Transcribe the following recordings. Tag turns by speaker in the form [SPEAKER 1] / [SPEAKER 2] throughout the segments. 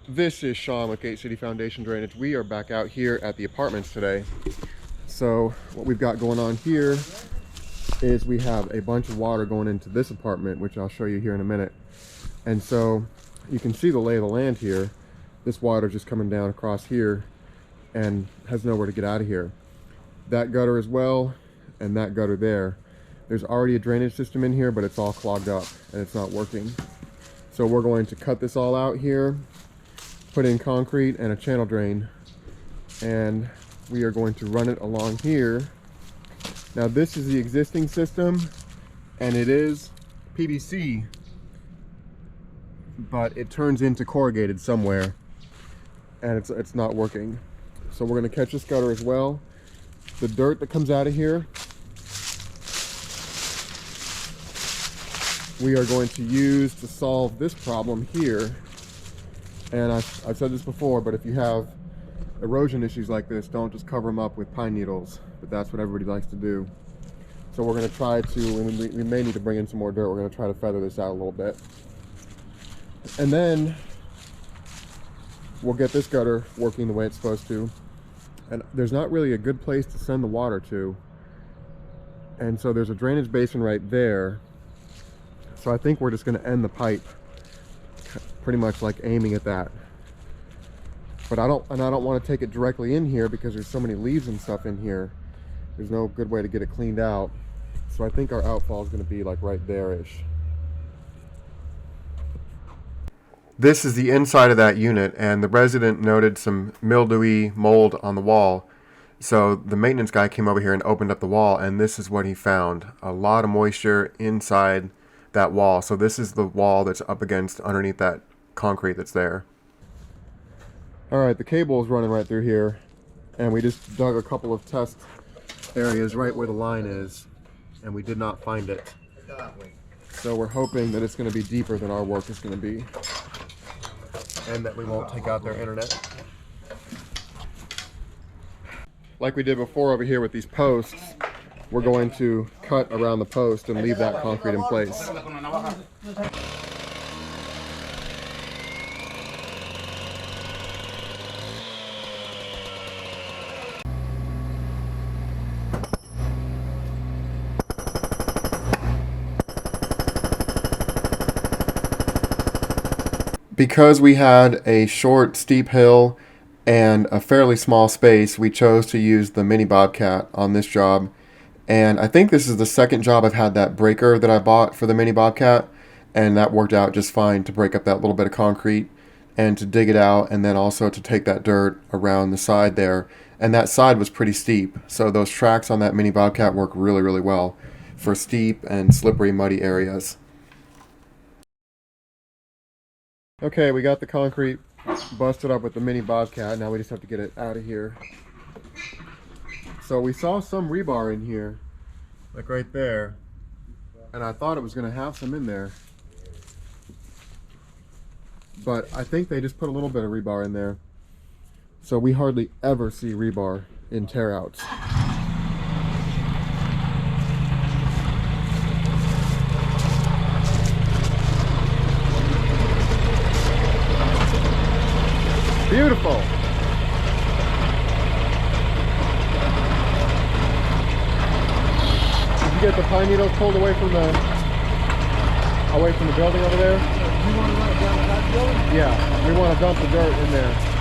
[SPEAKER 1] This is Sean with Gate City Foundation Drainage. We are back out here at the apartments today. So what we've got going on here is we have a bunch of water going into this apartment, which I'll show you here in a minute. And so you can see the lay of the land here. This water just coming down across here and has nowhere to get out of here. That gutter as well, and that gutter there. There's already a drainage system in here, but it's all clogged up and it's not working. So we're going to cut this all out here, put in concrete and a channel drain, and we are going to run it along here. Now this is the existing system and it is PVC, but it turns into corrugated somewhere and it's not working. So we're going to catch this gutter as well. The dirt that comes out of here, we are going to use to solve this problem here. And I've said this before, but if you have erosion issues like this, don't just cover them up with pine needles. But that's what everybody likes to do. So we're going to try to, and we may need to bring in some more dirt, we're going to try to feather this out a little bit. And then we'll get this gutter working the way it's supposed to. And there's not really a good place to send the water to. And so there's a drainage basin right there. So I think we're just going to end the pipe pretty much like aiming at that. But I don't want to take it directly in here because there's so many leaves and stuff in here. There's no good way to get it cleaned out. So I think our outfall is going to be like right there-ish. This is the inside of that unit, and the resident noted some mildewy mold on the wall. So the maintenance guy came over here and opened up the wall, and this is what he found. A lot of moisture inside that wall. So this is the wall that's up against underneath that concrete that's there. Alright, the cable is running right through here, and we just dug a couple of test areas right where the line is, and we did not find it. So we're hoping that it's going to be deeper than our work is going to be, and that we won't take out their internet. Like we did before over here with these posts, we're going to cut around the post and leave that concrete in place. Because we had a short, steep hill and a fairly small space, we chose to use the mini Bobcat on this job. And I think this is the second job I've had that breaker that I bought for the mini Bobcat, and that worked out just fine to break up that little bit of concrete and to dig it out, and then also to take that dirt around the side there. And that side was pretty steep, so those tracks on that mini Bobcat work really, really well for steep and slippery, muddy areas. Okay, we got the concrete busted up with the mini Bobcat. Now we just have to get it out of here. So we saw some rebar in here, like right there, and I thought it was going to have some in there. But I think they just put a little bit of rebar in there. So we hardly ever see rebar in tear-outs. Beautiful. Did you get the pine needles pulled away from the building over there?
[SPEAKER 2] You want to run it down that building?
[SPEAKER 1] Yeah, we want to dump the dirt in there.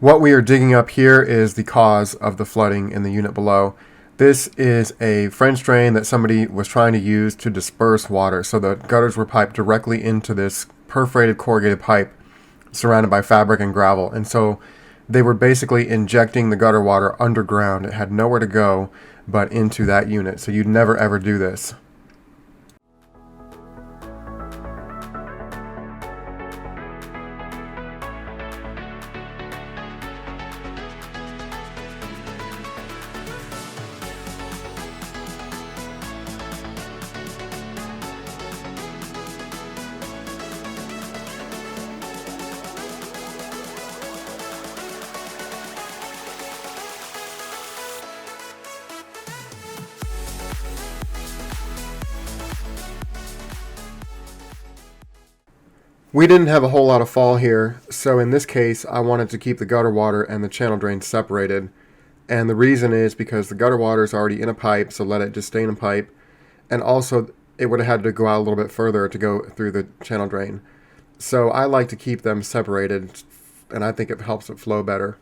[SPEAKER 1] What we are digging up here is the cause of the flooding in the unit below. This is a French drain that somebody was trying to use to disperse water. So the gutters were piped directly into this perforated corrugated pipe surrounded by fabric and gravel. And so they were basically injecting the gutter water underground. It had nowhere to go but into that unit. So you'd never ever do this. We didn't have a whole lot of fall here, so in this case I wanted to keep the gutter water and the channel drain separated. And the reason is because the gutter water is already in a pipe, so let it just stay in a pipe. And also it would have had to go out a little bit further to go through the channel drain. So I like to keep them separated, and I think it helps it flow better.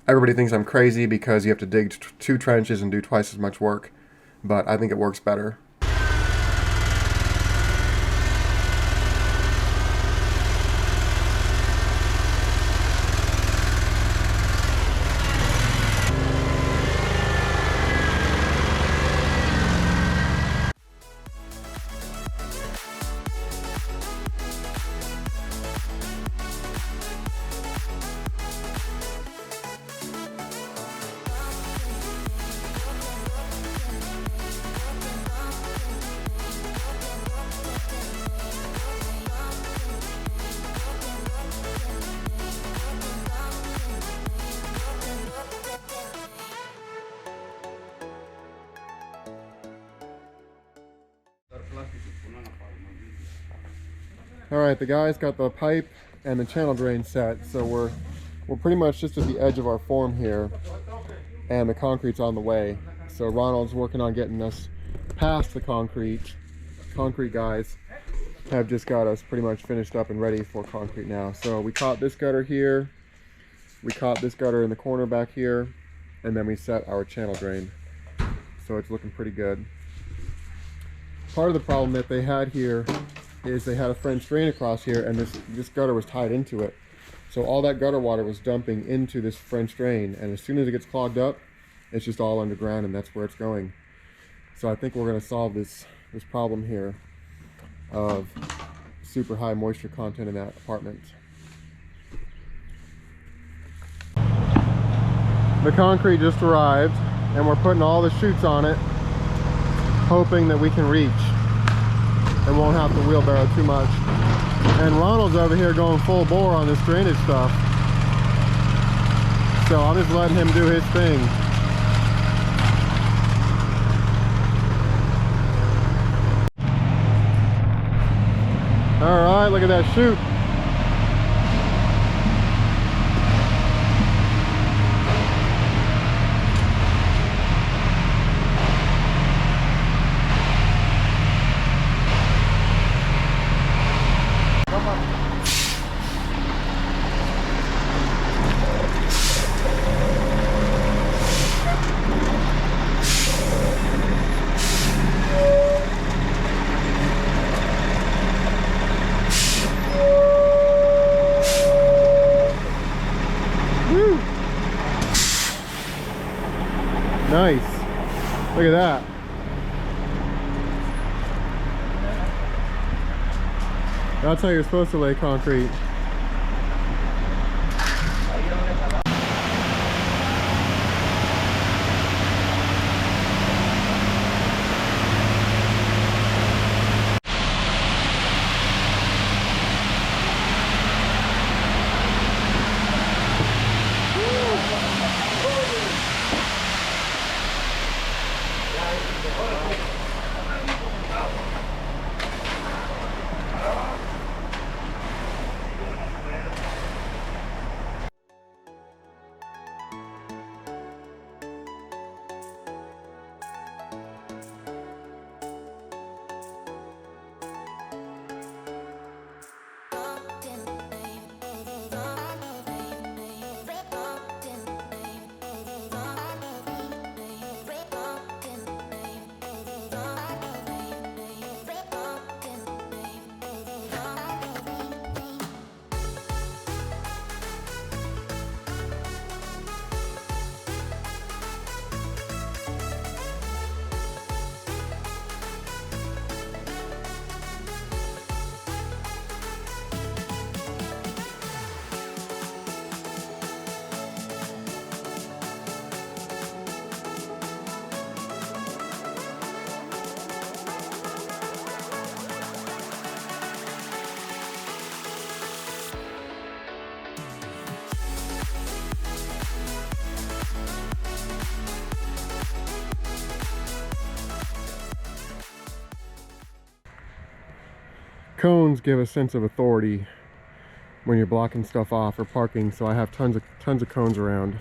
[SPEAKER 1] Everybody thinks I'm crazy because you have to dig 2 trenches and do twice as much work, but I think it works better. Alright, the guys got the pipe and the channel drain set, so we're pretty much just at the edge of our form here, and the concrete's on the way. So Ronald's working on getting us past the concrete. Concrete guys have just got us pretty much finished up and ready for concrete now. So we caught this gutter here, we caught this gutter in the corner back here, and then we set our channel drain. So it's looking pretty good. Part of the problem that they had here is they had a French drain across here, and this gutter was tied into it. So all that gutter water was dumping into this French drain, and as soon as it gets clogged up, it's just all underground, and that's where it's going. So I think we're going to solve this problem here of super high moisture content in that apartment. The concrete just arrived, and we're putting all the chutes on it, hoping that we can reach and won't have to wheelbarrow too much. And Ronald's over here going full bore on this drainage stuff, so I'm just letting him do his thing. Alright, look at that chute. Nice. Look at that. That's how you're supposed to lay concrete. cones give a sense of authority when you're blocking stuff off or parking, so I have tons of cones around.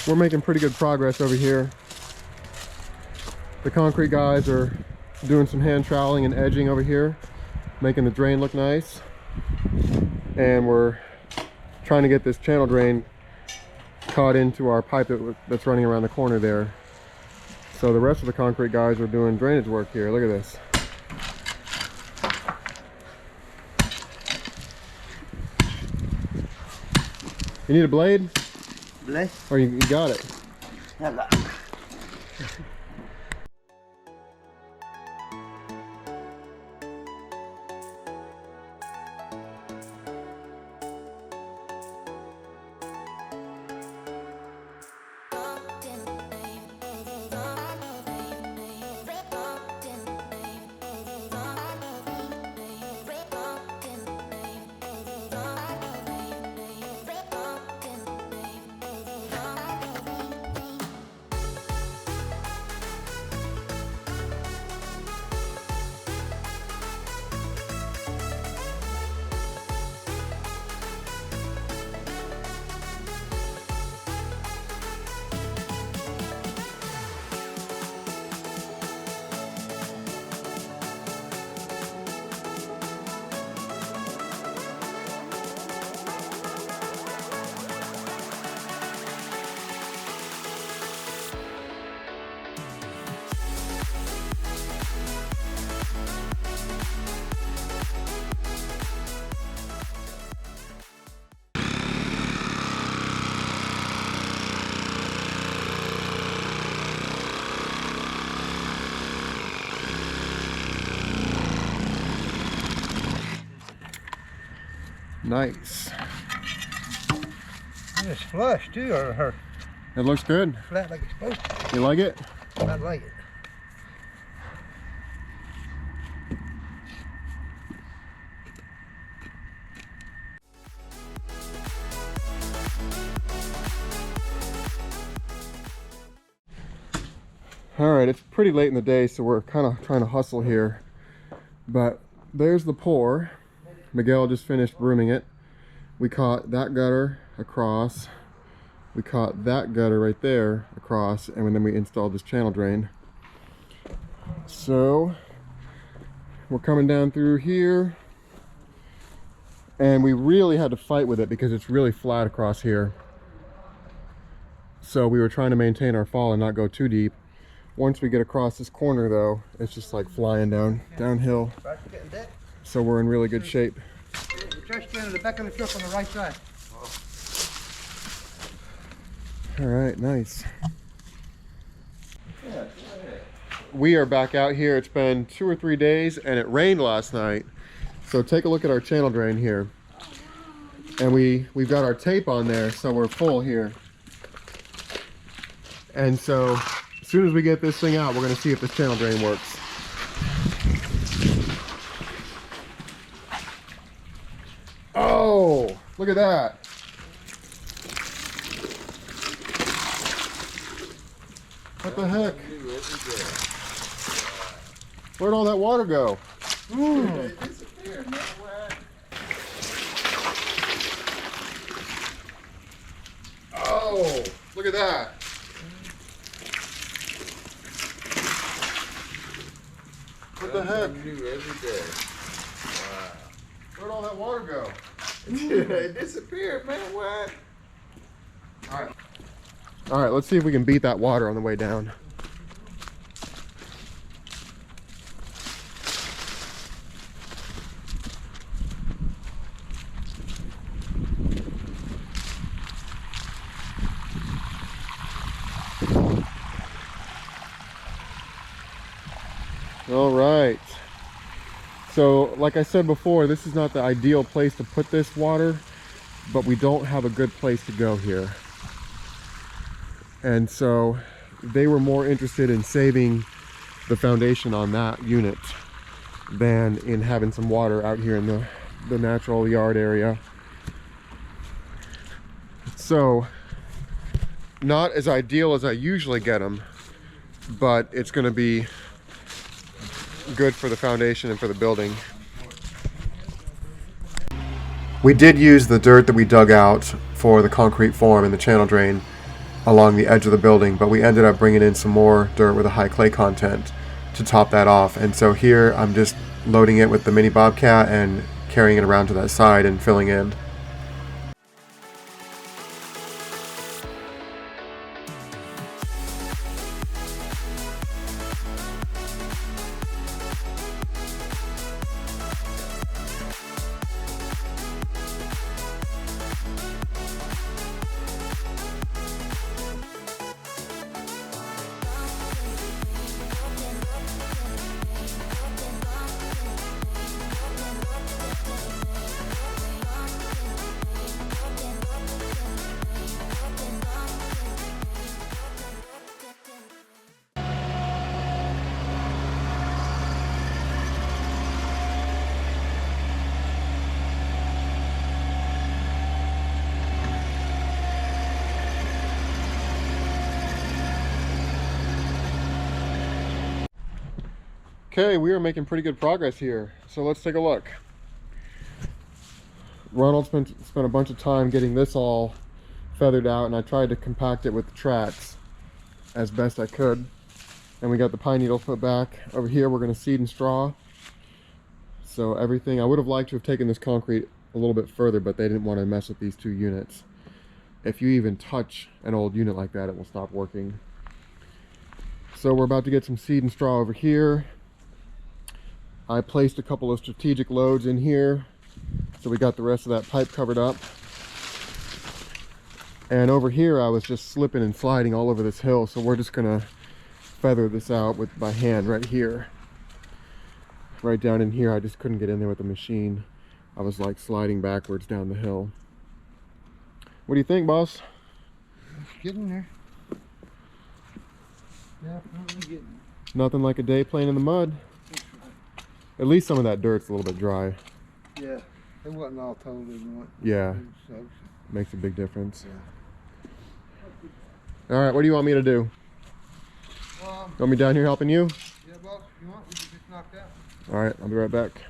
[SPEAKER 1] We're making pretty good progress over here. The concrete guys are doing some hand troweling and edging over here, making the drain look nice. And we're trying to get this channel drain caught into our pipe that's running around the corner there. So the rest of the concrete guys are doing drainage work here. Look at this. You need a blade?
[SPEAKER 2] Blade?
[SPEAKER 1] Or you got it?
[SPEAKER 2] Yeah.
[SPEAKER 1] Nice.
[SPEAKER 2] And it's flush too, or
[SPEAKER 1] It looks good.
[SPEAKER 2] flat like it's supposed to.
[SPEAKER 1] You like it?
[SPEAKER 2] I like it.
[SPEAKER 1] All right, it's pretty late in the day, so we're kind of trying to hustle here. But there's the pour. Miguel just finished brooming it. We caught that gutter across. We caught that gutter right there across, and then we installed this channel drain. So we're coming down through here, and we really had to fight with it because it's really flat across here. So we were trying to maintain our fall and not go too deep. Once we get across this corner though, it's just like flying downhill. So we're in really good shape.
[SPEAKER 2] The trash can in the back of the truck on the right side.
[SPEAKER 1] All right, nice. We are back out here. It's been 2 or 3 days and it rained last night. So take a look at our channel drain here. And we've got our tape on there, so we're full here. And so as soon as we get this thing out, we're gonna see if this channel drain works. Oh, look at that. What the heck? Where'd all that water go? Oh, look at that. What the heck? Where'd all that water go?
[SPEAKER 3] It disappeared, man. What?
[SPEAKER 1] All right, let's see if we can beat that water on the way down. All right. So, like I said before, this is not the ideal place to put this water, but we don't have a good place to go here. And so they were more interested in saving the foundation on that unit than in having some water out here in the natural yard area. So not as ideal as I usually get them, but it's going to be good for the foundation and for the building. We did use the dirt that we dug out for the concrete form and the channel drain along the edge of the building, but we ended up bringing in some more dirt with a high clay content to top that off. And so here I'm just loading it with the mini bobcat and carrying it around to that side and filling in. Okay, we are making pretty good progress here, so let's take a look. Ronald spent a bunch of time getting this all feathered out, and I tried to compact it with the tracks as best I could. And we got the pine needles put back. Over here we're going to seed and straw. So everything, I would have liked to have taken this concrete a little bit further, but they didn't want to mess with these two units. If you even touch an old unit like that, it will stop working. So we're about to get some seed and straw over here. I placed a couple of strategic loads in here, so we got the rest of that pipe covered up. And over here I was just slipping and sliding all over this hill, so we're just gonna feather this out with my hand right here. Right down in here, I just couldn't get in there with the machine. I was like sliding backwards down the hill. What do you think, boss?
[SPEAKER 2] It's getting there. Definitely getting there.
[SPEAKER 1] Nothing like a day playing in the mud. At least some of that dirt's a little bit dry.
[SPEAKER 2] Yeah, it wasn't all totally wet.
[SPEAKER 1] Yeah,
[SPEAKER 2] So,
[SPEAKER 1] makes a big difference.
[SPEAKER 2] yeah.
[SPEAKER 1] All right, what do you want me to do? Want me down here helping you?
[SPEAKER 2] Yeah, boss, if you want, we can just knock that.
[SPEAKER 1] All right, I'll be right back.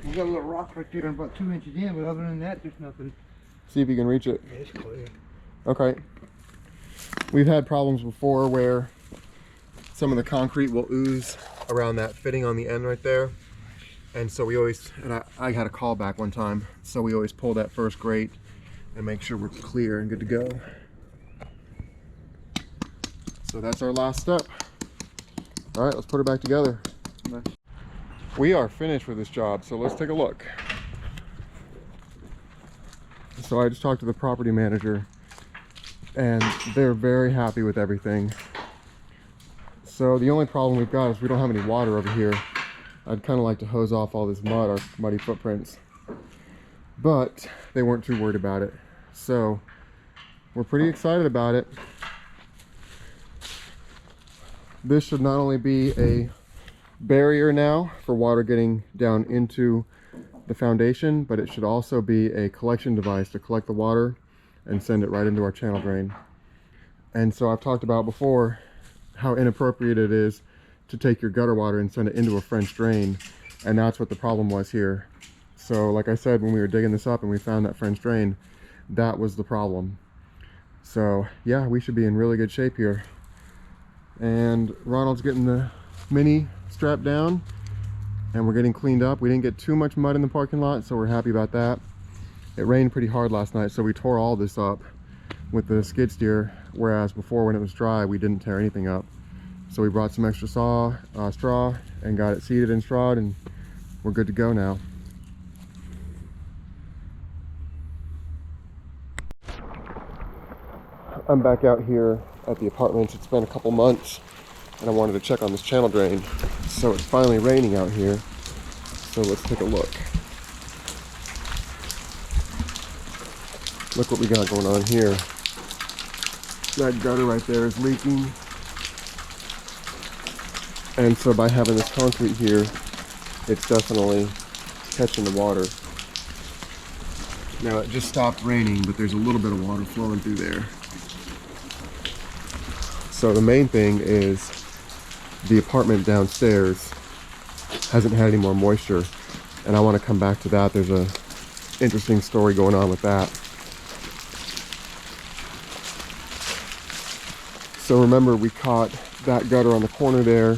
[SPEAKER 2] We got a little rock right there about 2 inches in, but other than that, there's nothing.
[SPEAKER 1] See if you can reach it.
[SPEAKER 2] Yeah, it's clear.
[SPEAKER 1] Okay. We've had problems before where some of the concrete will ooze around that fitting on the end right there. And so we always, and I had a call back one time, so we always pull that first grate and make sure we're clear and good to go. So that's our last step. All right, let's put it back together. We are finished with this job, so let's take a look. So I just talked to the property manager, and they're very happy with everything. So the only problem we've got is we don't have any water over here. I'd kind of like to hose off all this mud, our muddy footprints. But they weren't too worried about it. So we're pretty excited about it. This should not only be a barrier now for water getting down into the foundation, but it should also be a collection device to collect the water and send it right into our channel drain. And so I've talked about before how inappropriate it is to take your gutter water and send it into a French drain, and that's what the problem was here. So like I said, when we were digging this up and we found that French drain, that was the problem. So yeah, we should be in really good shape here. And Ronald's getting the mini strapped down and we're getting cleaned up. We didn't get too much mud in the parking lot, so we're happy about that. It rained pretty hard last night, so we tore all this up with the skid steer, whereas before when it was dry we didn't tear anything up. So we brought some extra straw and got it seeded and strawed, and we're good to go now. I'm back out here at the apartments. It's been a couple months and I wanted to check on this channel drain. So it's finally raining out here. So let's take a look. Look what we got going on here. That gutter right there is leaking. And so by having this concrete here, it's definitely catching the water. Now it just stopped raining, but there's a little bit of water flowing through there. So the main thing is the apartment downstairs hasn't had any more moisture, and I want to come back to that. There's a interesting story going on with that. So remember, we caught that gutter on the corner there.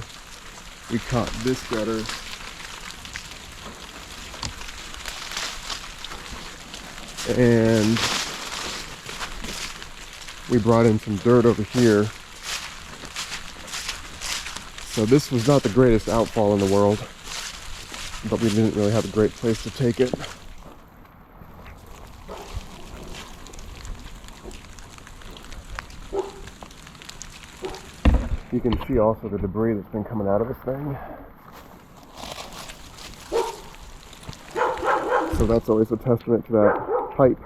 [SPEAKER 1] We caught this gutter. And we brought in some dirt over here. So this was not the greatest outfall in the world, but we didn't really have a great place to take it. You can see also the debris that's been coming out of this thing. So that's always a testament to that pipe.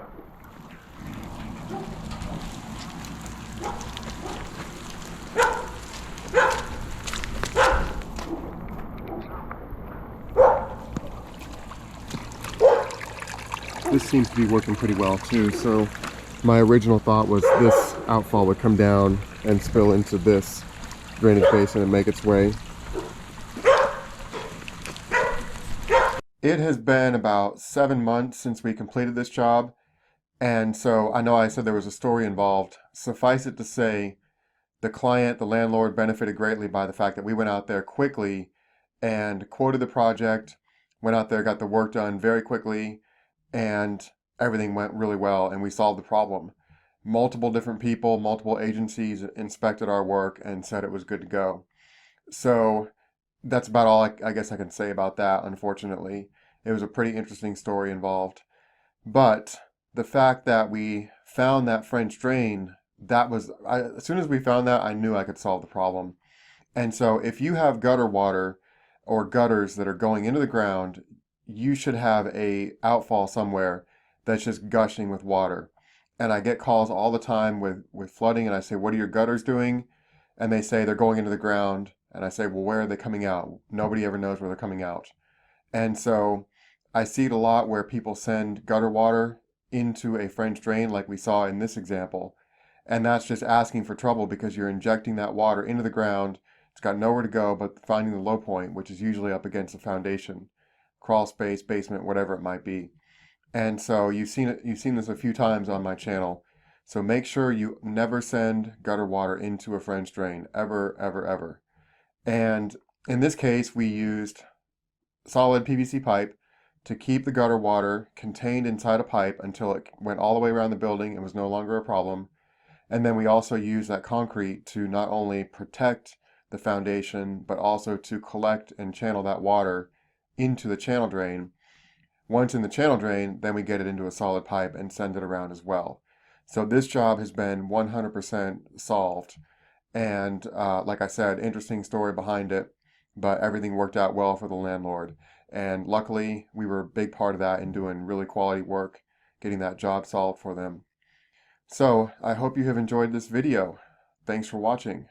[SPEAKER 1] This seems to be working pretty well too. So my original thought was this outfall would come down and spill into this drainage basin and make its way. It has been about 7 months since we completed this job, and so I know I said there was a story involved. Suffice it to say, the client, the landlord, benefited greatly by the fact that we went out there quickly and quoted the project, went out there, got the work done very quickly, and everything went really well, and we solved the problem. Multiple different people, multiple agencies inspected our work and said it was good to go. So that's about all I guess I can say about that, unfortunately. It was a pretty interesting story involved. But the fact that we found that French drain, as soon as we found that, I knew I could solve the problem. And so if you have gutter water or gutters that are going into the ground, you should have a outfall somewhere that's just gushing with water. And I get calls all the time with flooding, and I say, what are your gutters doing? And they say they're going into the ground. And I say, well, where are they coming out? Nobody ever knows where they're coming out. And so I see it a lot where people send gutter water into a French drain like we saw in this example. And that's just asking for trouble because you're injecting that water into the ground. It's got nowhere to go but finding the low point, which is usually up against the foundation, crawl space, basement, whatever it might be. And so you've seen this a few times on my channel. So make sure you never send gutter water into a French drain, ever, ever, ever. And in this case, we used solid PVC pipe to keep the gutter water contained inside a pipe until it went all the way around the building and was no longer a problem. And then we also used that concrete to not only protect the foundation, but also to collect and channel that water into the channel drain. Once in the channel drain, then we get it into a solid pipe and send it around as well. So this job has been 100% solved. And like I said, interesting story behind it, but everything worked out well for the landlord. And luckily, we were a big part of that in doing really quality work, getting that job solved for them. So I hope you have enjoyed this video. Thanks for watching.